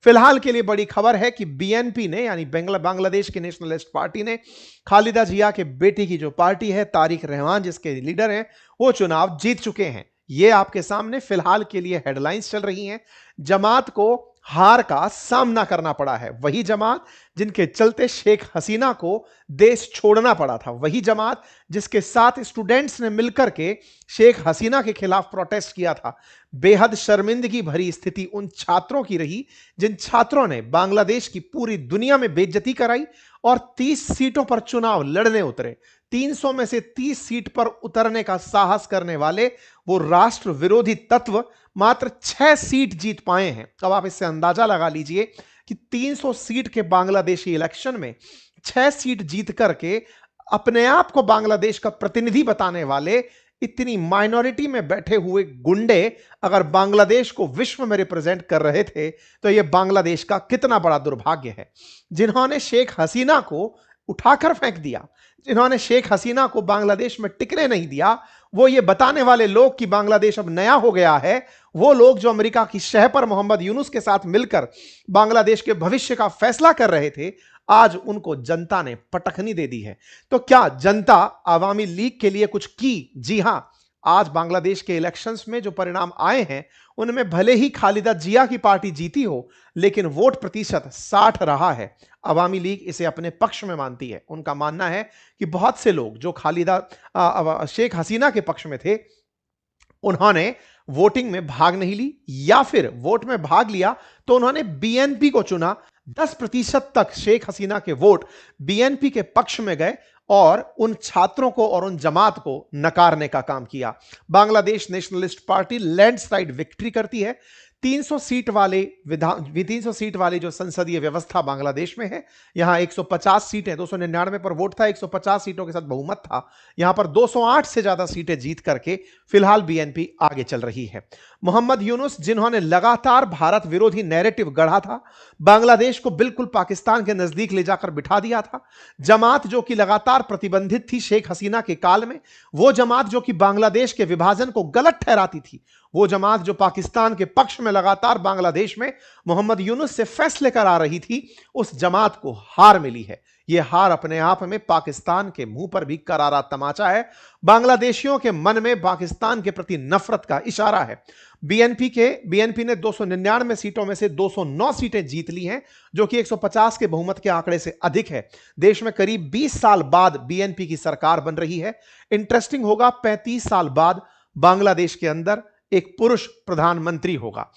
फिलहाल के लिए बड़ी खबर है कि बीएनपी ने यानी बांग्लादेश की नेशनलिस्ट पार्टी ने खालिदा जिया के बेटी की जो पार्टी है तारिक रहमान जिसके लीडर हैं वो चुनाव जीत चुके हैं। ये आपके सामने फिलहाल के लिए हेडलाइंस चल रही हैं। जमात को हार का सामना करना पड़ा है, वही जमात जिनके चलते शेख हसीना को देश छोड़ना पड़ा था, वही जमात जिसके साथ स्टूडेंट्स ने मिलकर के शेख हसीना के खिलाफ प्रोटेस्ट किया था। बेहद शर्मिंदगी भरी स्थिति उन छात्रों की रही जिन छात्रों ने बांग्लादेश की पूरी दुनिया में बेइज्जती कराई और 30 सीटों पर चुनाव लड़ने उतरे। 300 में से 30 सीट पर उतरने का साहस करने वाले वो राष्ट्र विरोधी तत्व मात्र 6 सीट जीत पाए हैं। अब आप इससे अंदाजा लगा लीजिए कि 300 सीट के बांग्लादेशी इलेक्शन में 6 सीट जीत करके अपने आप को बांग्लादेश का प्रतिनिधि बताने वाले इतनी माइनॉरिटी में बैठे हुए गुंडे अगर बांग्लादेश को विश्व में रिप्रेजेंट कर रहे थे तो यह बांग्लादेश का कितना बड़ा दुर्भाग्य है। जिन्होंने शेख हसीना को उठाकर फेंक दिया, जिन्होंने शेख हसीना को बांग्लादेश में टिकने नहीं दिया, वो ये बताने वाले लोग कि बांग्लादेश अब नया हो गया है, वो लोग जो अमेरिका की शह पर मोहम्मद यूनुस के साथ मिलकर बांग्लादेश के भविष्य का फैसला कर रहे थे, आज उनको जनता ने पटखनी दे दी है। तो क्या जनता आवामी लीग के लिए कुछ की? जी हां, आज बांग्लादेश के इलेक्शंस में जो परिणाम आए हैं उनमें भले ही खालिदा जिया की पार्टी जीती हो लेकिन वोट प्रतिशत 60 रहा है। अवामी लीग इसे अपने पक्ष में मानती है। उनका मानना है कि बहुत से लोग जो शेख हसीना के पक्ष में थे उन्होंने वोटिंग में भाग नहीं ली या फिर वोट में भाग लिया तो उन्होंने बीएनपी को चुना। 10% तक शेख हसीना के वोट बीएनपी के पक्ष में गए और उन छात्रों को और उन जमात को नकारने का काम किया। Bangladesh nationalist party landslide victory करती है। 300 सीट वाली जो संसदीय व्यवस्था बांग्लादेश में है, यहां 150 सीटें 299 पर वोट था, 150 सीटों के साथ बहुमत था। यहां पर 208 से ज्यादा सीटें जीत करके फिलहाल बीएनपी आगे चल रही है। मोहम्मद यूनुस जिन्होंने लगातार भारत विरोधी नैरेटिव गढ़ा था, बांग्लादेश को बिल्कुल पाकिस्तान के नजदीक ले जाकर बिठा दिया था। जमात जो कि लगातार प्रतिबंधित थी शेख हसीना के काल में, वो जमात जो कि बांग्लादेश के विभाजन को गलत ठहराती थी, वो जमात जो पाकिस्तान के पक्ष में लगातार बांग्लादेश में मोहम्मद यूनुस से फैसले करा रही थी, उस जमात को हार मिली है। यह हार अपने आप में पाकिस्तान के मुंह पर भी करारा तमाचा है। बांग्लादेशियों के मन में पाकिस्तान के प्रति नफरत का इशारा है। बीएनपी ने 299 सीटों में से 209 सीटें जीत ली हैं, जो कि 150 के बहुमत के आंकड़े से अधिक है। देश में करीब 20 साल बाद बीएनपी की सरकार बन रही है। इंटरेस्टिंग होगा, 35 साल बाद बांग्लादेश के अंदर एक पुरुष प्रधानमंत्री होगा।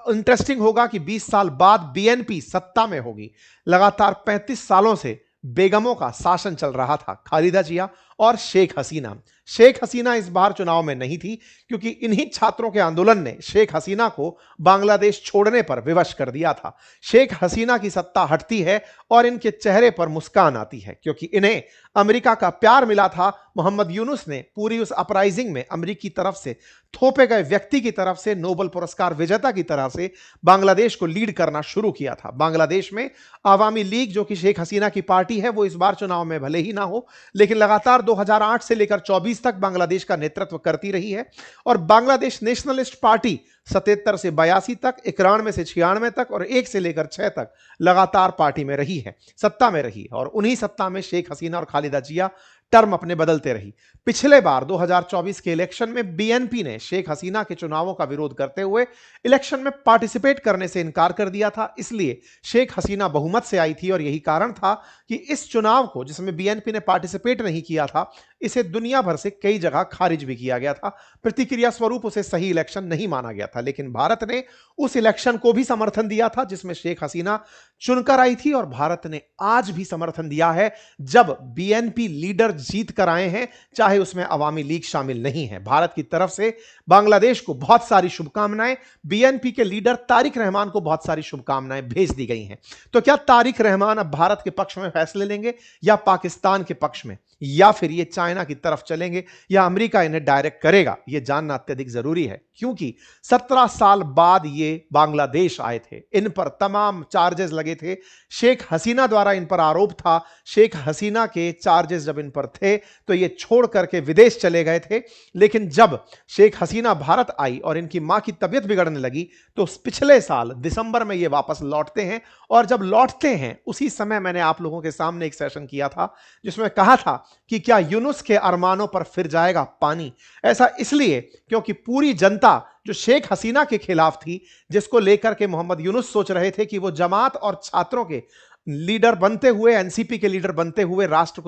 इंटरेस्टिंग होगा कि 20 साल बाद बीएनपी सत्ता में होगी। लगातार 35 सालों से बेगमों का शासन चल रहा था, खालिदा जिया और शेख हसीना। शेख हसीना इस बार चुनाव में नहीं थी क्योंकि इन्हीं छात्रों के आंदोलन ने शेख हसीना को बांग्लादेश छोड़ने पर विवश कर दिया था। शेख हसीना की सत्ता हटती है और इनके चेहरे पर मुस्कान आती है क्योंकि इन्हें अमेरिका का प्यार मिला था। मोहम्मद यूनुस ने पूरी उस अपराइजिंग में अमेरिकी तरफ से थोपे गए व्यक्ति की तरफ से, नोबेल पुरस्कार विजेता की तरह से बांग्लादेश को लीड करना शुरू किया था। बांग्लादेश में आवामी लीग जो कि शेख हसीना की पार्टी है, वो इस बार चुनाव में भले ही ना हो लेकिन लगातार 2008 से लेकर 24 तक बांग्लादेश का नेतृत्व करती रही है। और बांग्लादेश नेशनलिस्ट पार्टी 77 से 82 तक, 91 से 96 तक और 1 से लेकर 6 तक लगातार पार्टी में रही है, सत्ता में रही और उन्हीं सत्ता में शेख हसीना और खालिदा जिया टर्म अपने बदलते रही। पिछले बार 2024 के इलेक्शन में बीएनपी ने शेख हसीना के चुनावों का विरोध करते हुए इलेक्शन में पार्टिसिपेट करने से इनकार कर दिया था, इसलिए शेख हसीना बहुमत से आई थी और यही कारण था कि इस चुनाव को, जिसमें बीएनपी ने पार्टिसिपेट नहीं किया था, इसे दुनिया भर से कई जगह खारिज भी किया गया था। प्रतिक्रिया स्वरूप उसे सही इलेक्शन नहीं माना गया था, लेकिन भारत ने उस इलेक्शन को भी समर्थन दिया था जिसमें शेख हसीना चुनकर आई थी और भारत ने आज भी समर्थन दिया है जब बीएनपी लीडर जीत कर आए हैं, चाहे उसमें अवामी लीग शामिल नहीं है। भारत की तरफ से बांग्लादेश को बहुत सारी शुभकामनाएं, बीएनपी के लीडर तारिक रहमान को बहुत सारी शुभकामनाएं भेज दी गई हैं। तो क्या तारिक रहमान अब भारत के पक्ष में फैसले लेंगे या पाकिस्तान के पक्ष में, या फिर ये चाइना चाइना की तरफ चलेंगे या अमेरिका इन्हें डायरेक्ट करेगा, यह जानना अत्यधिक जरूरी है, क्योंकि 17 साल बाद ये बांग्लादेश आए थे। इन पर तमाम चार्जेस लगे थे। शेख हसीना द्वारा इन पर आरोप था। शेख हसीना के चार्जेस जब इन पर थे तो ये छोड़ करके विदेश चले गए थे। लेकिन जब शेख हसीना भारत आई और इनकी मां की तबीयत बिगड़ने लगी तो पिछले साल दिसंबर में ये वापस लौटते हैं। और जब लौटते हैं उसी समय मैंने आप लोगों के सामने एक सेशन किया था जिसमें कहा था कि क्या यूनुस के अरमानों पर फिर जाएगा पानी। ऐसा इसलिए क्योंकि पूरी जनता जो शेख हसीना के खिलाफ थी, जिसको लेकर के मोहम्मद यूनुस सोच रहे थे कि वो जमात और छात्रों के लीडर बनते हुए, एनसीपी के लीडर बनते हुए राष्ट्र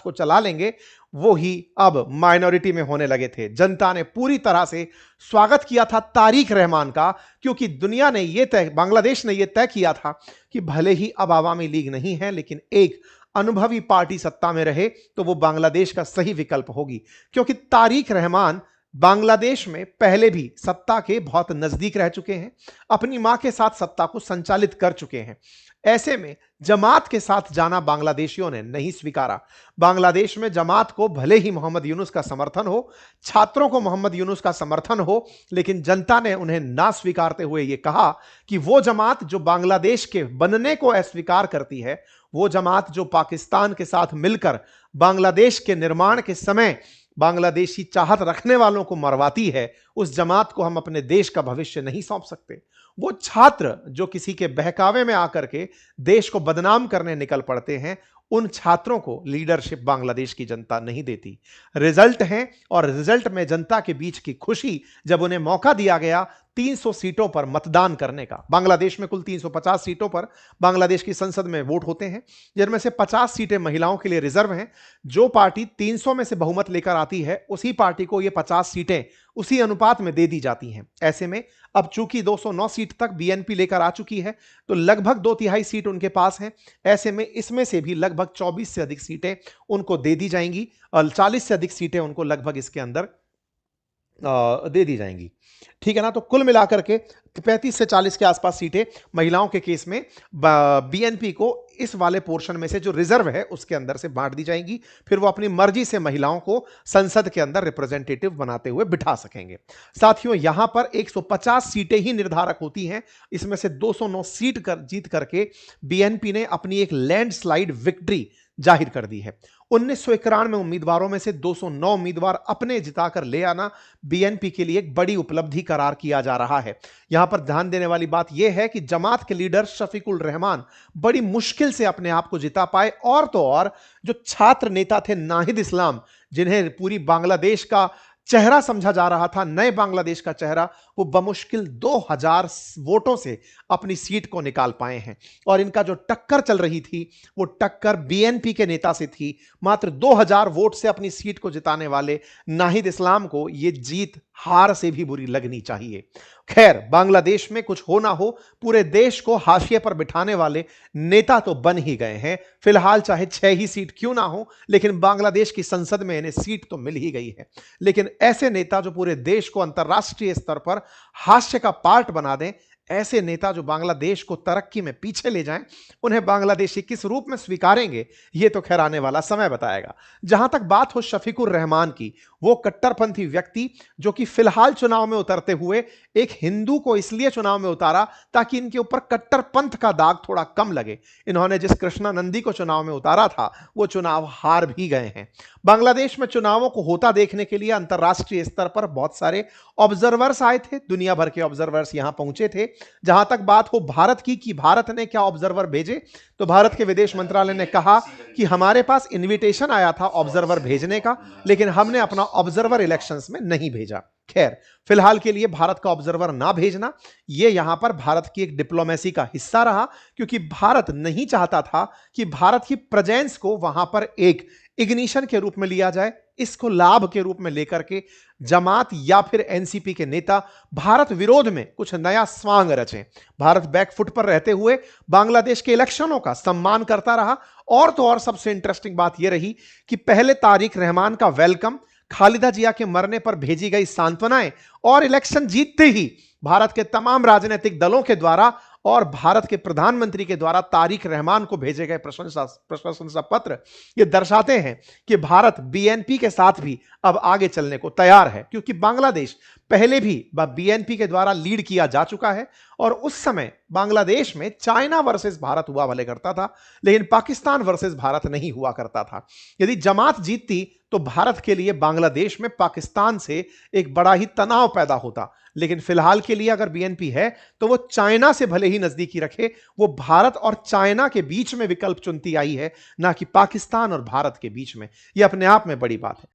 को चला लेंगे, वो ही अब माइनॉरिटी में होने लगे थे। जनता ने पूरी तरह से स्वागत किया था तारिक रहमान का, क्योंकि दुनिया ने बांग्लादेश ने यह तय किया था कि भले ही अब आवामी लीग नहीं है, लेकिन एक अनुभवी पार्टी सत्ता में रहे तो वो बांग्लादेश का सही विकल्प होगी। क्योंकि तारिक रहमान बांग्लादेश में पहले भी सत्ता के बहुत नजदीक रह चुके हैं, अपनी मां के साथ सत्ता को संचालित कर चुके हैं। ऐसे में जमात के साथ जाना बांग्लादेशियों ने नहीं स्वीकारा। बांग्लादेश में जमात को भले ही मोहम्मद यूनुस का समर्थन हो, छात्रों को मोहम्मद यूनुस का समर्थन हो, लेकिन जनता ने उन्हें ना स्वीकारते हुए यह कहा कि वो जमात जो बांग्लादेश के बनने को अस्वीकार करती है, वो जमात जो पाकिस्तान के साथ मिलकर बांग्लादेश के निर्माण के समय बांग्लादेशी चाहत रखने वालों को मरवाती है, उस जमात को हम अपने देश का भविष्य नहीं सौंप सकते। वो छात्र जो किसी के बहकावे में आकर के देश को बदनाम करने निकल पड़ते हैं, उन छात्रों को लीडरशिप बांग्लादेश की जनता नहीं देती। रिजल्ट है, और रिजल्ट में जनता के बीच की खुशी जब उन्हें मौका दिया गया 300 सीटों पर मतदान करने का। बांग्लादेश में कुल 350 सीटों पर बांग्लादेश की संसद में वोट होते हैं, जिनमें से 50 सीटें महिलाओं के लिए रिजर्व हैं। जो पार्टी 300 में से बहुमत लेकर आती है, उसी पार्टी को ये 50 सीटें उसी अनुपात में दे दी जाती हैं। ऐसे में अब चूंकि 209 सीट तक बीएनपी लेकर आ चुकी है, तो लगभग 2/3 सीट उनके पास हैं। ऐसे में इसमें से भी लगभग 24 से अधिक सीटें उनको दे दी जाएंगी और 40 से अधिक सीटें उनको लगभग इसके अंदर दे दी जाएंगी। ठीक है ना। तो कुल मिलाकर के 35 से 40 के आसपास सीटें महिलाओं के केस में बीएनपी को इस वाले पोर्शन में से जो रिजर्व है उसके अंदर से बांट दी जाएंगी। फिर वो अपनी मर्जी से महिलाओं को संसद के अंदर रिप्रेजेंटेटिव बनाते हुए बिठा सकेंगे। साथियों, यहां पर 150 सीटें ही निर्धारक होती हैं। इसमें से 209 सीट जीत करके बीएनपी ने अपनी एक लैंडस्लाइड विक्ट्री जाहिर कर दी है। 1991 उम्मीदवारों में से 209 उम्मीदवार अपने जिताकर ले आना बीएनपी के लिए एक बड़ी उपलब्धि करार किया जा रहा है। यहां पर ध्यान देने वाली बात यह है कि जमात के लीडर शफीकुल रहमान बड़ी मुश्किल से अपने आप को जिता पाए, और तो और जो छात्र नेता थे नाहिद इस्लाम, जिन्हें पूरी बांग्लादेश का चेहरा समझा जा रहा था, नए बांग्लादेश का चेहरा, वो बमुश्किल 2000 वोटों से अपनी सीट को निकाल पाए हैं। और इनका जो टक्कर चल रही थी वो टक्कर बीएनपी के नेता से थी। मात्र 2000 वोट से अपनी सीट को जिताने वाले नाहिद इस्लाम को ये जीत हार से भी बुरी लगनी चाहिए। खैर, बांग्लादेश में कुछ हो ना हो, पूरे देश को हाशिए पर बिठाने वाले नेता तो बन ही गए हैं। फिलहाल चाहे 6 ही सीट क्यों ना हो, लेकिन बांग्लादेश की संसद में इन्हें सीट तो मिल ही गई है। लेकिन ऐसे नेता जो पूरे देश को अंतर्राष्ट्रीय स्तर पर हास्य का पार्ट बना दें, ऐसे नेता जो बांग्लादेश को तरक्की में पीछे ले जाएं, उन्हें बांग्लादेशी किस रूप में स्वीकारेंगे, यह तो खैर आने वाला समय बताएगा। जहां तक बात हो शफीकुर रहमान की, वो कट्टरपंथी व्यक्ति जो कि फिलहाल चुनाव में उतरते हुए एक हिंदू को इसलिए चुनाव में उतारा ताकि इनके ऊपर कट्टरपंथ का दाग थोड़ा कम लगे। इन्होंने जिस कृष्णानंदी को चुनाव में उतारा था, वो चुनाव हार भी गए हैं। बांग्लादेश में चुनावों को होता देखने के लिए अंतर्राष्ट्रीय स्तर पर बहुत सारे ऑब्जर्वर्स आए थे। दुनिया भर के ऑब्जर्वर्स यहां पहुंचे थे। जहां तक बात हो भारत की कि भारत ने क्या ऑब्जर्वर भेजे, तो भारत के विदेश मंत्रालय ने कहा कि हमारे पास इनविटेशन आया था ऑब्जर्वर भेजने का, लेकिन हमने अपना ऑब्जर्वर इलेक्शंस में नहीं भेजा। खैर, फिलहाल के लिए भारत का ऑब्जर्वर ना भेजना, यह यहां पर भारत की एक डिप्लोमेसी का हिस्सा रहा, क्योंकि भारत नहीं चाहता था कि भारत की प्रेजेंस को वहां पर एक इग्निशन के रूप में लिया जाए। इसको लाभ के रूप में लेकर के जमात या फिर एनसीपी के नेता भारत विरोध में कुछ नया स्वांग रचें। भारत बैकफुट पर रहते हुए बांग्लादेश के इलेक्शनों का सम्मान करता रहा। और तो और सबसे इंटरेस्टिंग बात यह रही कि पहले तारिक रहमान का वेलकम, खालिदा जिया के मरने पर भेजी गई सांत्वनाएं और इलेक्शन जीतते ही भारत के तमाम राजनीतिक दलों के द्वारा और भारत के प्रधानमंत्री के द्वारा तारिक रहमान को भेजे गए प्रशंसा पत्र ये दर्शाते हैं कि भारत बीएनपी के साथ भी अब आगे चलने को तैयार है, क्योंकि बांग्लादेश पहले भी बीएनपी के द्वारा लीड किया जा चुका है और उस समय बांग्लादेश में चाइना वर्सेस भारत हुआ भले करता था, लेकिन पाकिस्तान वर्सेस भारत नहीं हुआ करता था। यदि जमात जीतती तो भारत के लिए बांग्लादेश में पाकिस्तान से एक बड़ा ही तनाव पैदा होता, लेकिन फिलहाल के लिए अगर बीएनपी है तो वो चाइना से भले ही नजदीकी रखे, वो भारत और चाइना के बीच में विकल्प चुनती आई है, ना कि पाकिस्तान और भारत के बीच में। यह अपने आप में बड़ी बात है।